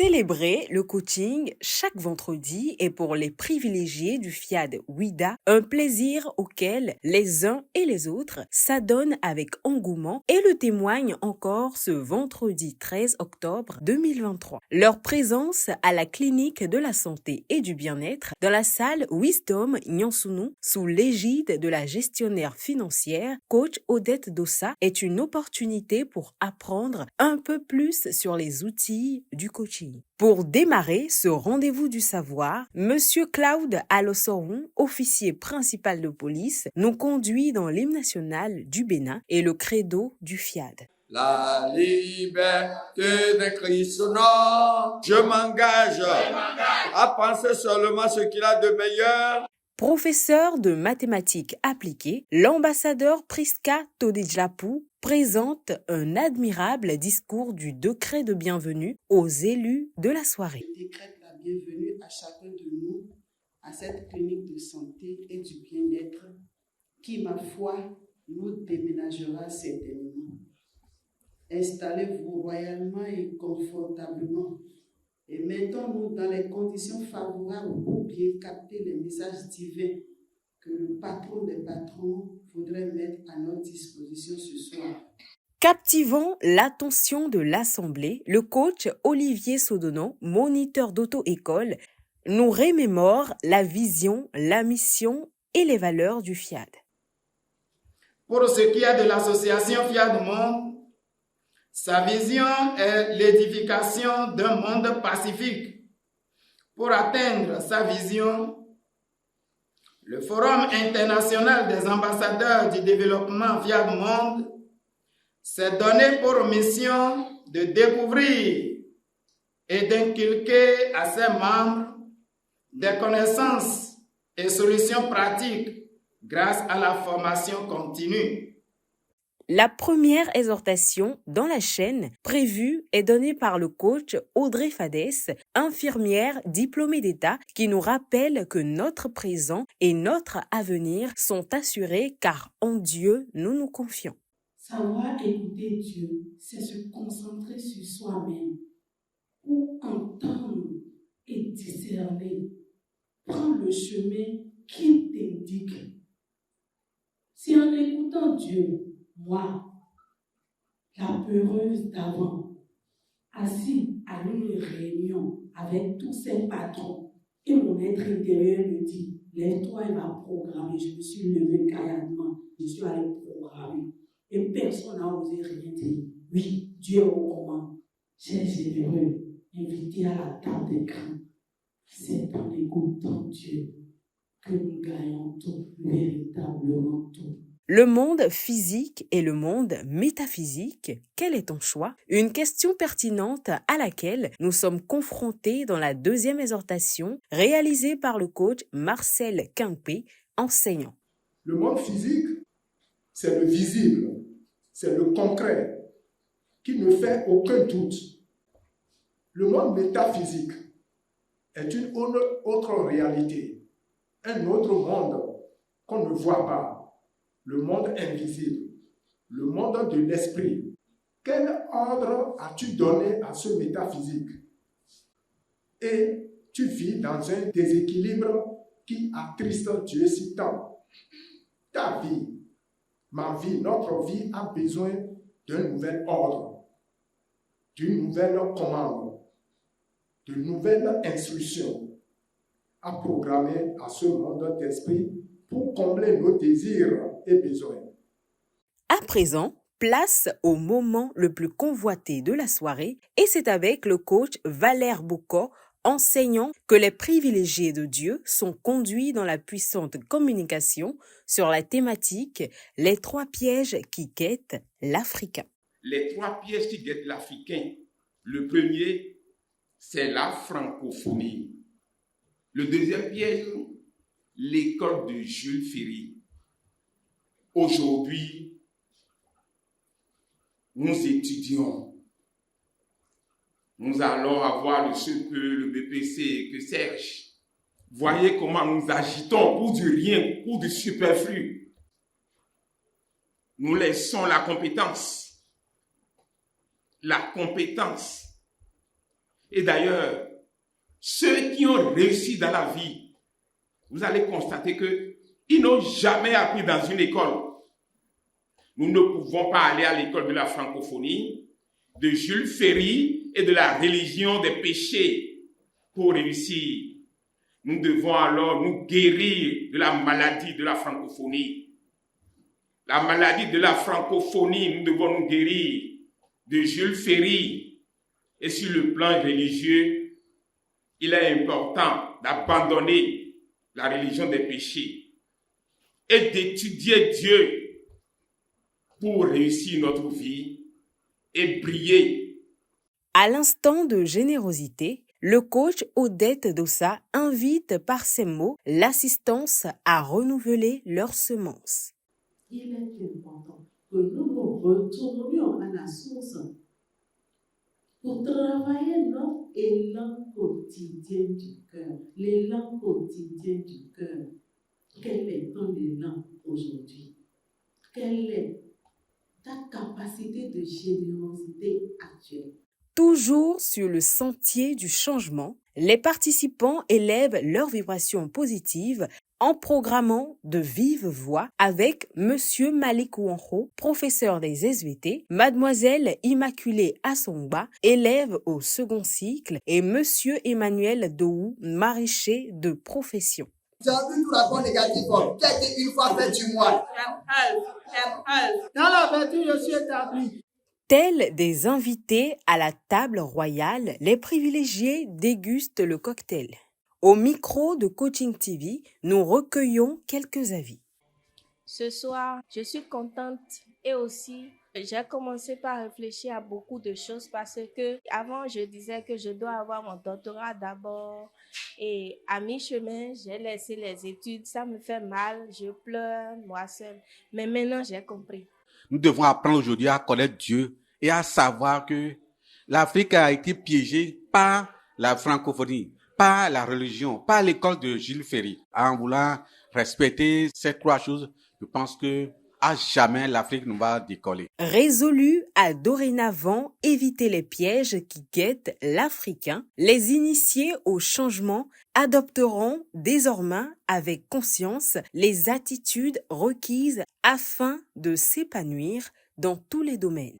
Célébrer le coaching chaque vendredi est pour les privilégiés du FIAD WIDA un plaisir auquel les uns et les autres s'adonnent avec engouement et le témoignent encore ce vendredi 13 octobre 2023. Leur présence à la clinique de la santé et du bien-être dans la salle Wisdom Nyansounou sous l'égide de la gestionnaire financière coach Odette Dossa est une opportunité pour apprendre un peu plus sur les outils du coaching. Pour démarrer ce rendez-vous du savoir, Monsieur Claude Alossoron, officier principal de police, nous conduit dans l'hymne national du Bénin et le credo du FIAD. La liberté de Christ, non, je m'engage à penser seulement ce qu'il a de meilleur. Professeur de mathématiques appliquées, l'ambassadeur Priska Todijlapou présente un admirable discours du décret de bienvenue aux élus de la soirée. Je décrète la bienvenue à chacun de nous à cette clinique de santé et du bien-être qui, ma foi, nous déménagera certainement. Installez-vous royalement et confortablement et mettons-nous dans les conditions favorables pour bien capter les messages divins que le patron des patrons voudrait mettre à notre disposition ce soir. Captivant l'attention de l'Assemblée, le coach Olivier Sodonon, moniteur d'auto-école, nous remémore la vision, la mission et les valeurs du FIAD. Pour ce qui est de l'association FIAD Monde, sa vision est l'édification d'un monde pacifique. Pour atteindre sa vision, le Forum international des ambassadeurs du développement FIAD Monde s'est donné pour mission de découvrir et d'inculquer à ses membres des connaissances et solutions pratiques grâce à la formation continue. La première exhortation dans la chaîne prévue est donnée par le coach Audrey Fadès, infirmière diplômée d'État, qui nous rappelle que notre présent et notre avenir sont assurés car en Dieu nous nous confions. Savoir écouter Dieu, c'est se concentrer sur soi-même pour entendre et discerner. Prends le chemin qu'il t'indique. Si en écoutant Dieu, moi, la peureuse d'avant, assis à une réunion avec tous ses patrons, et mon être intérieur me dit, lève-toi et va programmer. Je me suis levée caillardement, je suis allée programmer. Et personne n'a osé rien dire. Oui, Dieu au commande. J'ai généreux, invité à la table des grands. C'est en écoutant Dieu que nous gagnons tout, véritablement tout. Le monde physique et le monde métaphysique, quel est ton choix? Une question pertinente à laquelle nous sommes confrontés dans la deuxième exhortation réalisée par le coach Marcel Quimper, enseignant. Le monde physique, c'est le visible, c'est le concret, qui ne fait aucun doute. Le monde métaphysique est une autre réalité, un autre monde qu'on ne voit pas. Le monde invisible, le monde de l'esprit. Quel ordre as-tu donné à ce métaphysique? Et tu vis dans un déséquilibre qui attriste Dieu si tant. Ta vie, ma vie, notre vie a besoin d'un nouvel ordre, d'une nouvelle commande, de nouvelles instructions à programmer à ce monde d'esprit pour combler nos désirs et besoins. À présent, place au moment le plus convoité de la soirée et c'est avec le coach Valère Bocco, enseignant que les privilégiés de Dieu sont conduits dans la puissante communication sur la thématique « Les 3 pièges qui guettent l'Africain ». Les 3 pièges qui guettent l'Africain. Le premier, c'est la francophonie. Le deuxième piège, l'école de Jules Ferry. Aujourd'hui, nous étudions. Nous allons avoir le CPE, le BPC, que Serge. Voyez comment nous agitons pour du rien, pour du superflu. Nous laissons la compétence. La compétence. Et d'ailleurs, ceux qui ont réussi dans la vie, vous allez constater qu'ils n'ont jamais appris dans une école. Nous ne pouvons pas aller à l'école de la francophonie, de Jules Ferry et de la religion des péchés pour réussir. Nous devons alors nous guérir de la maladie de la francophonie. La maladie de la francophonie, nous devons nous guérir de Jules Ferry. Et sur le plan religieux, il est important d'abandonner la religion des péchés et d'étudier Dieu pour réussir notre vie et briller. À l'instant de générosité, le coach Odette Dossa invite par ses mots l'assistance à renouveler leurs semences. Il est important que nous nous retournions à la source pour travailler notre élan quotidien du cœur. L'élan quotidien du cœur. Quel est ton élan aujourd'hui? Quelle est ta capacité de générosité actuelle? Toujours sur le sentier du changement, les participants élèvent leurs vibrations positives en programmant de vive voix avec Monsieur Malik Wanho, professeur des SVT, Mademoiselle Immaculée Assongba, élève au second cycle, et Monsieur Emmanuel Dohou, maraîcher de profession. Tu as vu tout rapport négatif, qui a été une fois fait du moi. Dans la vertu, je suis établi. Tels des invités à la table royale, les privilégiés dégustent le cocktail. Au micro de Coaching TV, nous recueillons quelques avis. Ce soir, je suis contente et aussi j'ai commencé par réfléchir à beaucoup de choses parce que avant je disais que je dois avoir mon doctorat d'abord et à mi-chemin j'ai laissé les études, ça me fait mal, je pleure moi seule. Mais maintenant j'ai compris. Nous devons apprendre aujourd'hui à connaître Dieu et à savoir que l'Afrique a été piégée par la francophonie, par la religion, par l'école de Jules Ferry. En voulant respecter ces trois choses, je pense que à jamais l'Afrique ne va décoller. Résolus à dorénavant éviter les pièges qui guettent l'Africain, les initiés au changement adopteront désormais avec conscience les attitudes requises afin de s'épanouir dans tous les domaines.